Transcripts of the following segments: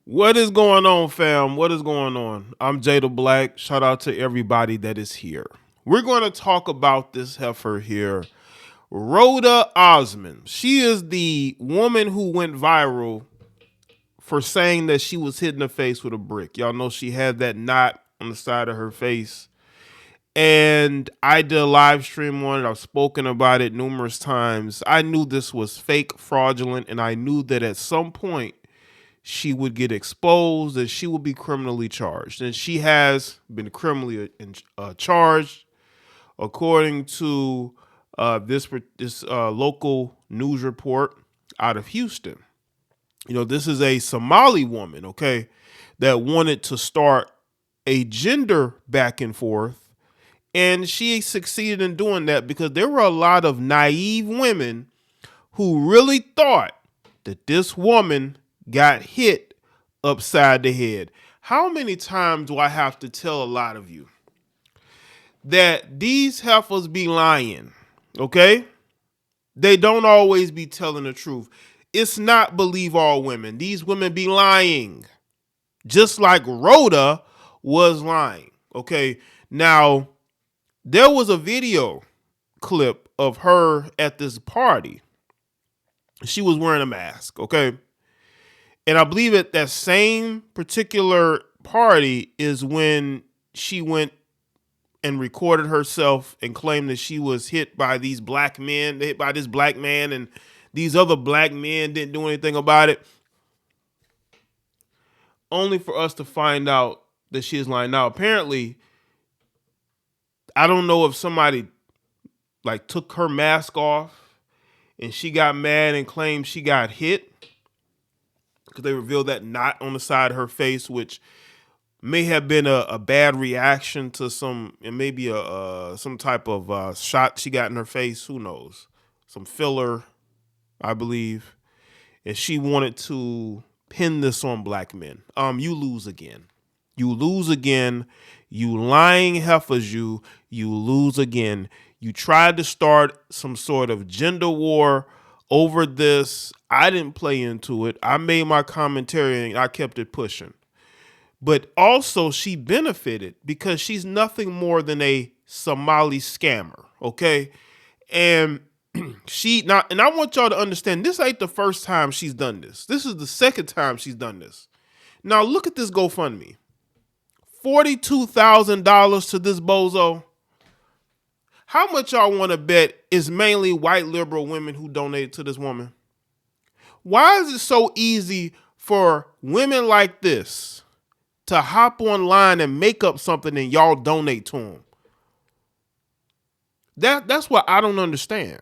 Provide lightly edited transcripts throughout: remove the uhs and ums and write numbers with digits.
What is going on, fam? What is going on? I'm Jada Black. Shout out to everybody that is here. We're going to talk about this heifer here, Roda Osman. She is the woman who went viral for saying that she was hit in the face with a brick. Y'all know she had that knot on the side of her face. And I did a live stream on it. I've spoken about it numerous times. I knew this was fake, fraudulent, and I knew that at some point she would get exposed and she would be criminally charged. And she has been criminally charged, according to this local news report out of Houston. You know, this is a Somali woman, okay, that wanted to start a gender back and forth. And she succeeded in doing that because there were a lot of naive women who really thought that this woman got hit upside the head. How many times do I have to tell a lot of you that these heifers be lying? Okay? They don't always be telling the truth. It's not believe all women. These women be lying. Just like Roda was lying. Okay? Now, there was a video clip of her at this party. She was wearing a mask, okay? And I believe at that same particular party is when she went and recorded herself and claimed that she was hit by these black men, hit by this black man, and these other black men didn't do anything about it. Only for us to find out that she is lying. Now, apparently, I don't know if somebody like took her mask off and she got mad and claimed she got hit, because they revealed that knot on the side of her face, which may have been a bad reaction to maybe some type of shot she got in her face. Who knows? Some filler, I believe. And she wanted to pin this on black men. You lose again. You lose again. You lying heifers, you lose again. You tried to start some sort of gender war over this. I didn't play into it. I made my commentary and I kept it pushing. But also she benefited because she's nothing more than a Somali scammer, okay? And and I want y'all to understand, this ain't the first time she's done this. This is the second time she's done this. Now look at this GoFundMe. $42,000 to this bozo. How much y'all want to bet is mainly white liberal women who donated to this woman? Why is it so easy for women like this to hop online and make up something and y'all donate to them? That's what I don't understand.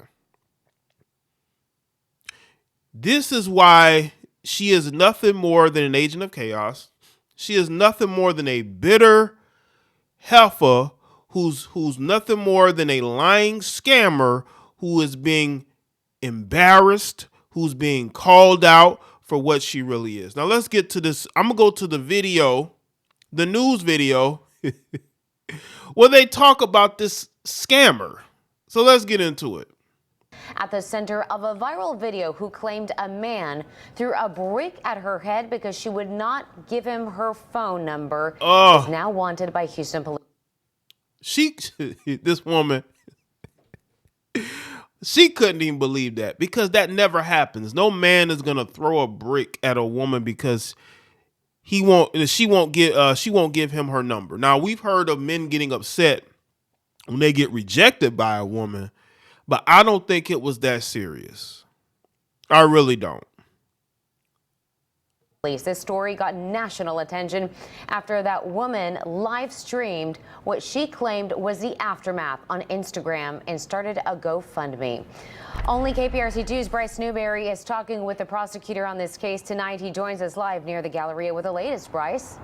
This is why she is nothing more than an agent of chaos. She is nothing more than a bitter heifer who's nothing more than a lying scammer who is being embarrassed, who's being called out for what she really is. Now let's get to this. I'm going to go to the video, the news video, where they talk about this scammer. So let's get into it. At the center of a viral video who claimed a man threw a brick at her head because she would not give him her phone number, is now wanted by Houston police. This woman, she couldn't even believe that, because that never happens. No man is gonna throw a brick at a woman because she won't give him her number. Now, we've heard of men getting upset when they get rejected by a woman, but I don't think it was that serious. I really don't. This story got national attention after that woman live streamed what she claimed was the aftermath on Instagram and started a GoFundMe. Only KPRC2's Bryce Newberry is talking with the prosecutor on this case tonight. He joins us live near the Galleria with the latest. Bryce.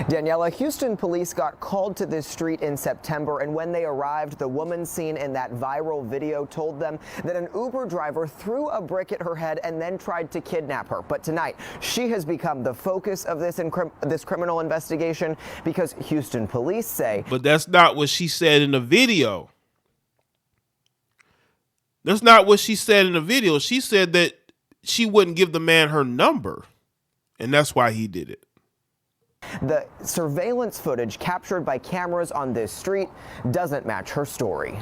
Daniela, Houston police got called to this street in September, and when they arrived, the woman seen in that viral video told them that an Uber driver threw a brick at her head and then tried to kidnap her. But tonight, she has become the focus of this criminal investigation because Houston police say... But that's not what she said in the video. That's not what she said in the video. She said that she wouldn't give the man her number. And that's why he did it. The surveillance footage captured by cameras on this street doesn't match her story.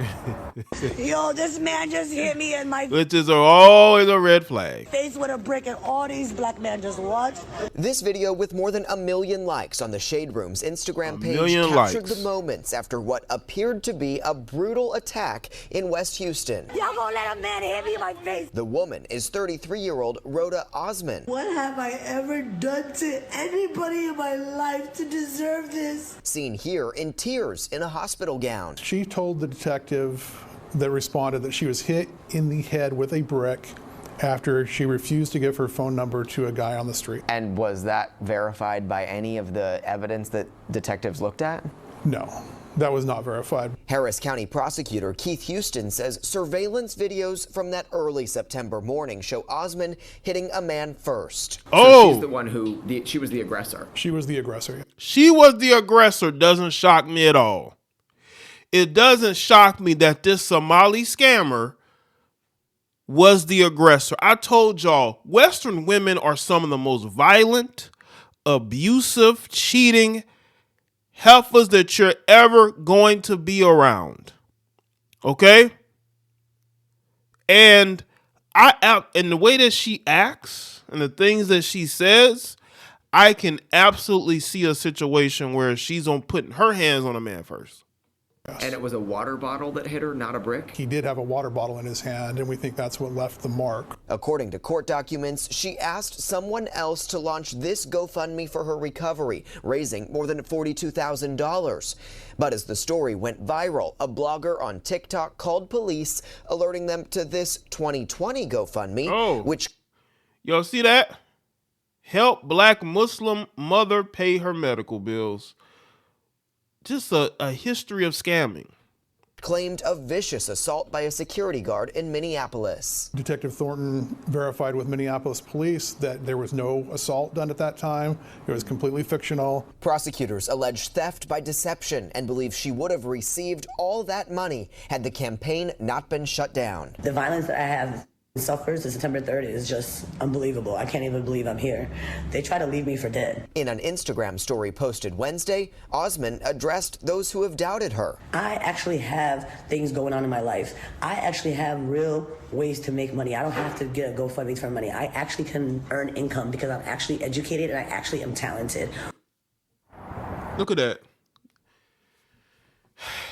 Yo, this man just hit me in my Which is always a red flag. face with a brick, and all these black men just watched. This video with more than 1 million likes on the Shade Room's Instagram page million captured likes. the moments after what appeared to be a brutal attack in West Houston. Y'all gonna let a man hit me in my face? The woman is 33-year-old Roda Osman. What have I ever done to anybody in my life to deserve this? Seen here in tears in a hospital gown. She told the detective that responded that she was hit in the head with a brick after she refused to give her phone number to a guy on the street. And was that verified by any of the evidence that detectives looked at? No, that was not verified. Harris County prosecutor Keith Houston says surveillance videos from that early September morning show Osman hitting a man first. Oh, She's the one who, she was the aggressor. She was the aggressor. she was the aggressor. Doesn't shock me at all. It doesn't shock me that this Somali scammer was the aggressor. I told y'all, Western women are some of the most violent, abusive, cheating heifers that you're ever going to be around. Okay? And and the way that she acts and the things that she says, I can absolutely see a situation where she's on putting her hands on a man first. And it was a water bottle that hit her, not a brick? He did have a water bottle in his hand, and we think that's what left the mark. According to court documents, she asked someone else to launch this GoFundMe for her recovery, raising more than $42,000. But as the story went viral, a blogger on TikTok called police, alerting them to this 2020 GoFundMe, which... Y'all see that? Help Black Muslim mother pay her medical bills. Just a history of scamming. Claimed a vicious assault by a security guard in Minneapolis. Detective Thornton verified with Minneapolis police that there was no assault done at that time. It was completely fictional. Prosecutors allege theft by deception and believe she would have received all that money had the campaign not been shut down. The violence that I have suffered since September 3rd is just unbelievable. I can't even believe I'm here. They try to leave me for dead. In an Instagram story posted Wednesday, Osman addressed those who have doubted her. I actually have things going on in my life. I actually have real ways to make money. I don't have to get a GoFundMe for money. I actually can earn income because I'm actually educated and I actually am talented. Look at that.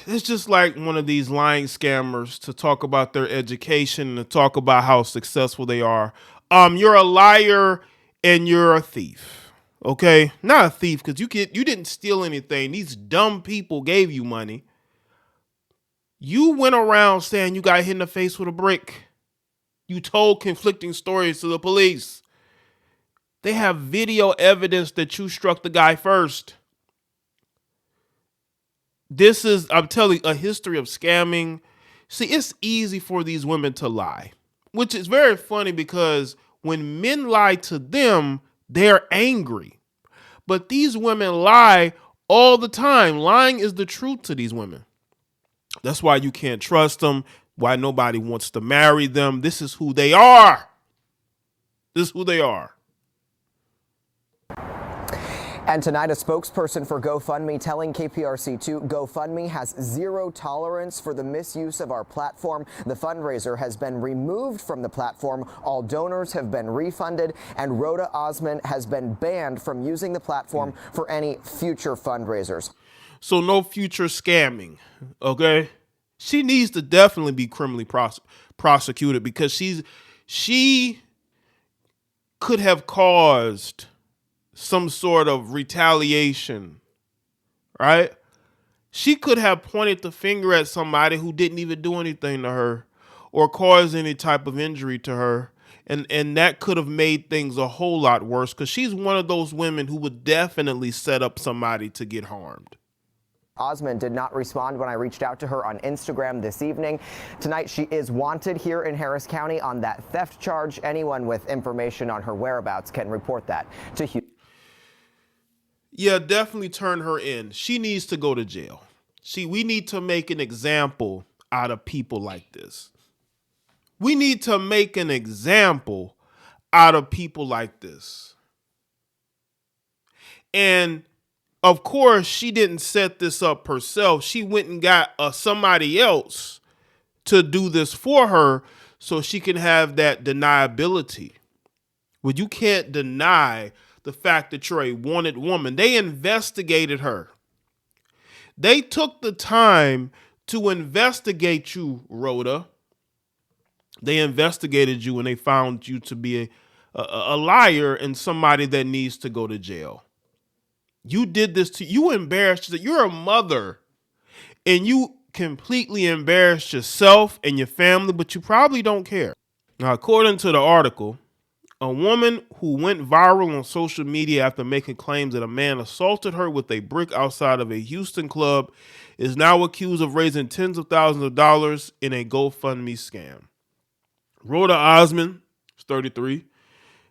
It's just like one of these lying scammers to talk about their education and to talk about how successful they are. You're a liar and you're a thief. Okay? Not a thief because you didn't steal anything. These dumb people gave you money. You went around saying you got hit in the face with a brick. You told conflicting stories to the police. They have video evidence that you struck the guy first. This is, I'm telling you, a history of scamming. See, it's easy for these women to lie, which is very funny because when men lie to them, they're angry. But these women lie all the time. Lying is the truth to these women. That's why you can't trust them, why nobody wants to marry them. This is who they are. This is who they are. And tonight, a spokesperson for GoFundMe telling KPRC2 GoFundMe has zero tolerance for the misuse of our platform. The fundraiser has been removed from the platform. All donors have been refunded, and Roda Osman has been banned from using the platform for any future fundraisers. So no future scamming, okay? She needs to definitely be criminally prosecuted because she could have caused some sort of retaliation, right? She could have pointed the finger at somebody who didn't even do anything to her or cause any type of injury to her. And that could have made things a whole lot worse because she's one of those women who would definitely set up somebody to get harmed. Osman did not respond when I reached out to her on Instagram this evening. Tonight, she is wanted here in Harris County on that theft charge. Anyone with information on her whereabouts can report that to Houston. Yeah, definitely turn her in. She needs to go to jail. We need to make an example out of people like this. We need to make an example out of people like this. And of course, she didn't set this up herself. She went and got somebody else to do this for her so she can have that deniability. Well, you can't deny the fact that you're a wanted woman. They investigated her. They took the time to investigate you, Rhoda. They investigated you and they found you to be a liar and somebody that needs to go to jail. You did this to you, embarrassed. You're a mother and you completely embarrassed yourself and your family, but you probably don't care. Now, according to the article, a woman who went viral on social media after making claims that a man assaulted her with a brick outside of a Houston club is now accused of raising tens of thousands of dollars in a GoFundMe scam. Roda Osman, 33,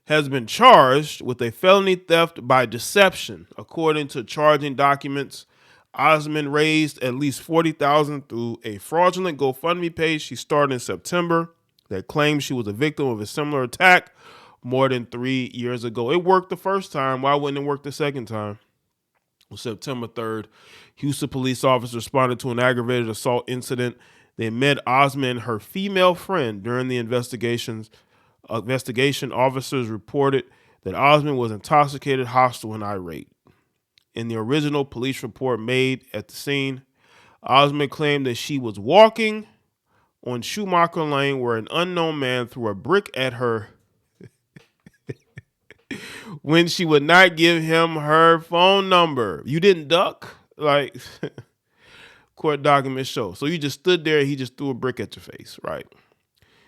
has been charged with a felony theft by deception. According to charging documents, Osman raised at least $40,000 through a fraudulent GoFundMe page she started in September that claims she was a victim of a similar attack more than 3 years ago. It worked the first time. Why wouldn't it work the second time? On September 3rd, Houston police officers responded to an aggravated assault incident. They met Osman and her female friend during the investigation. Officers reported that Osman was intoxicated, hostile, and irate. In the original police report made at the scene, Osman claimed that she was walking on Schumacher Lane where an unknown man threw a brick at her when she would not give him her phone number. You didn't duck? Like, court documents show. So you just stood there and he just threw a brick at your face, right?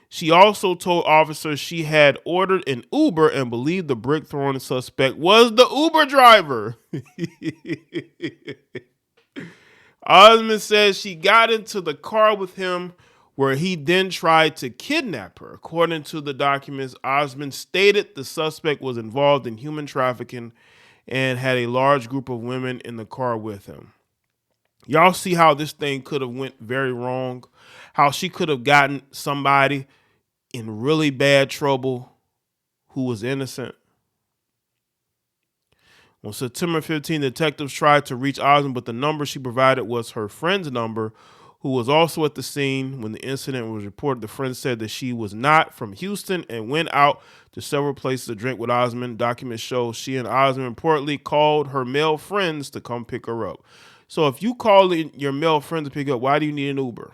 She also told officers she had ordered an Uber and believed the brick throwing suspect was the Uber driver. Osman says she got into the car with him where he then tried to kidnap her. According to the documents, Osman stated the suspect was involved in human trafficking and had a large group of women in the car with him. Y'all see how this thing could have went very wrong, how she could have gotten somebody in really bad trouble who was innocent. On September 15, detectives tried to reach Osman, but the number she provided was her friend's number, who was also at the scene when the incident was reported. The friend said that she was not from Houston and went out to several places to drink with Osman. Documents show she and Osman reportedly called her male friends to come pick her up. So if you call your male friend to pick up, why do you need an Uber?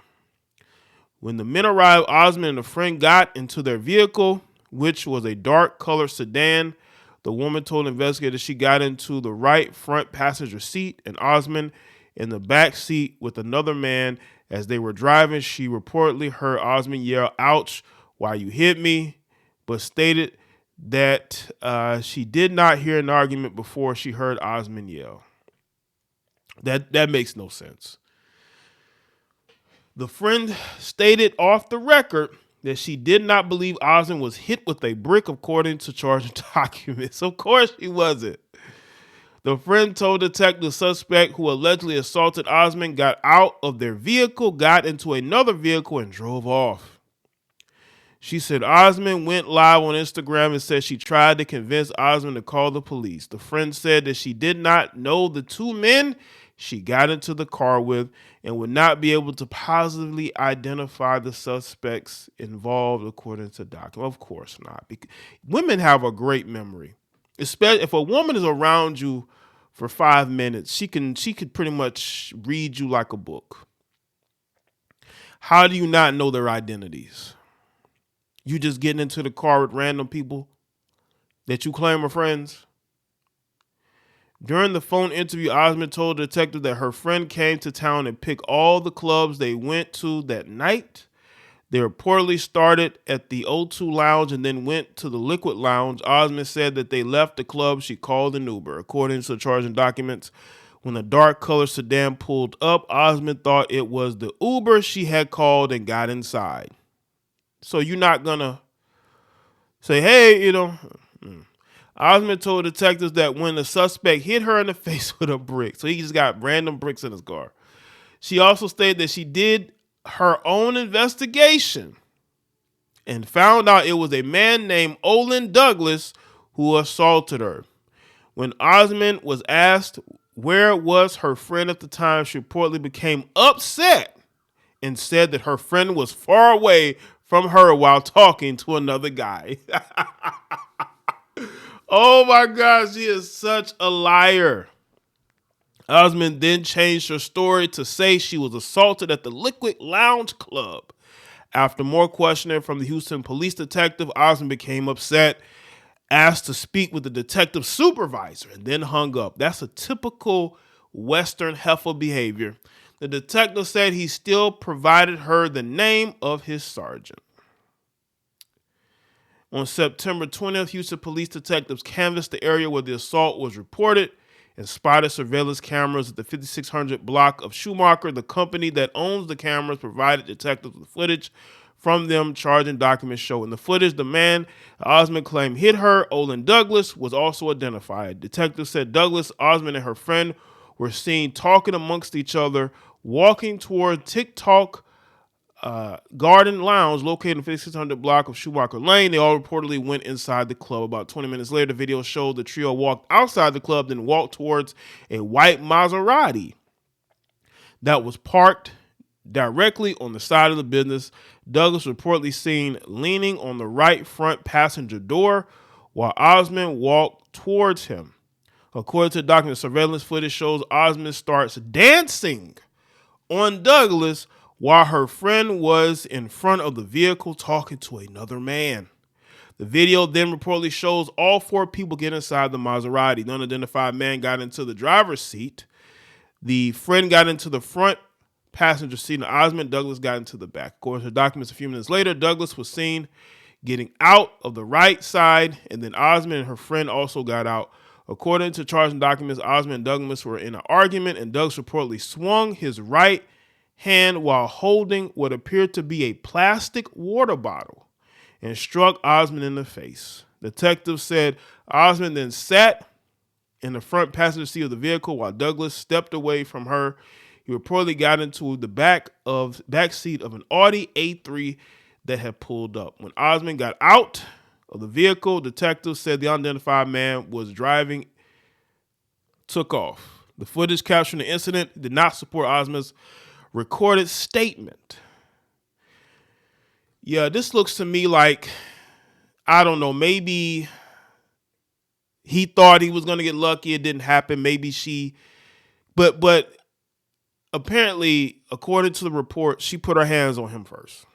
When the men arrived, Osman and a friend got into their vehicle, which was a dark colored sedan. The woman told investigators she got into the right front passenger seat and Osman in the back seat with another man. As they were driving, she reportedly heard Osman yell, "Ouch, why you hit me?" but stated that she did not hear an argument before she heard Osman yell. That makes no sense. The friend stated off the record that she did not believe Osman was hit with a brick, according to charging documents. Of course she wasn't. The friend told detectives the suspect who allegedly assaulted Osman got out of their vehicle, got into another vehicle, and drove off. She said Osman went live on Instagram and said she tried to convince Osman to call the police. The friend said that she did not know the two men she got into the car with and would not be able to positively identify the suspects involved, according to documents. Of course not. Because women have a great memory. Especially if a woman is around you for 5 minutes, she could pretty much read you like a book. How do you not know their identities? You just getting into the car with random people that you claim are friends? During the phone interview, Osman told the detective that her friend came to town and picked all the clubs they went to that night. They reportedly started at the O2 Lounge and then went to the Liquid Lounge. Osman said that they left the club. She called an Uber. According to the charging documents, when the dark colored sedan pulled up, Osman thought it was the Uber she had called and got inside. So you're not going to say, hey, Osman told detectives that when the suspect hit her in the face with a brick, so he just got random bricks in his car. She also stated that she did her own investigation and found out it was a man named Olin Douglas who assaulted her. When Osman was asked where was her friend at the time, she reportedly became upset and said that her friend was far away from her while talking to another guy. Oh my God, she is such a liar. Osman then changed her story to say she was assaulted at the Liquid Lounge Club. After more questioning from the Houston police detective, Osman became upset, asked to speak with the detective supervisor, and then hung up. That's a typical Western heifer behavior. The detective said he still provided her the name of his sergeant. On September 20th, Houston police detectives canvassed the area where the assault was reported and spotted surveillance cameras at the 5600 block of Schumacher. The company that owns the cameras provided detectives with footage from them. Charging documents show in the footage the man Osman claimed hit her, Olin Douglas, was also identified. Detectives said Douglas, Osman, and her friend were seen talking amongst each other, walking toward TikTok Garden Lounge located in the 5600 block of Schumacher Lane. They all reportedly went inside the club. About 20 minutes later, the video showed the trio walked outside the club, then walked towards a white Maserati that was parked directly on the side of the business. Douglas reportedly seen leaning on the right front passenger door while Osman walked towards him. According to the document, surveillance footage shows Osman starts dancing on Douglas while her friend was in front of the vehicle talking to another man. The video then reportedly shows all four people get inside the Maserati. The unidentified man got into the driver's seat. The friend got into the front passenger seat, and Osman Douglas got into the back. According to the documents, a few minutes later, Douglas was seen getting out of the right side, and then Osman and her friend also got out. According to charging documents, Osman and Douglas were in an argument, and Douglas reportedly swung his right hand while holding what appeared to be a plastic water bottle and struck Osman in the face. Detectives said Osman then sat in the front passenger seat of the vehicle while Douglas stepped away from her. He reportedly got into the back seat of an Audi A3 that had pulled up. When Osman got out of the vehicle, detectives said the unidentified man was driving, took off. The footage capturing the incident did not support Osman's recorded statement. Yeah, this looks to me like, I don't know, maybe he thought he was going to get lucky. It didn't happen. Maybe she, but apparently, according to the report, she put her hands on him first.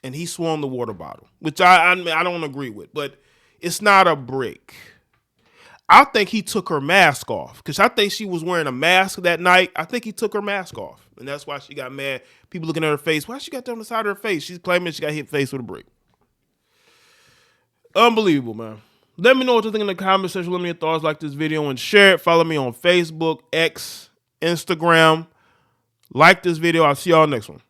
And he swung the water bottle, which I don't agree with, but it's not a brick. I think he took her mask off because I think she was wearing a mask that night. I think he took her mask off, and that's why she got mad. People looking at her face. Why she got that on the side of her face? She's claiming she got hit face with a brick. Unbelievable, man. Let me know what you think in the comment section. Let me know your thoughts. Like this video and share it. Follow me on Facebook, X, Instagram. Like this video. I'll see y'all next one.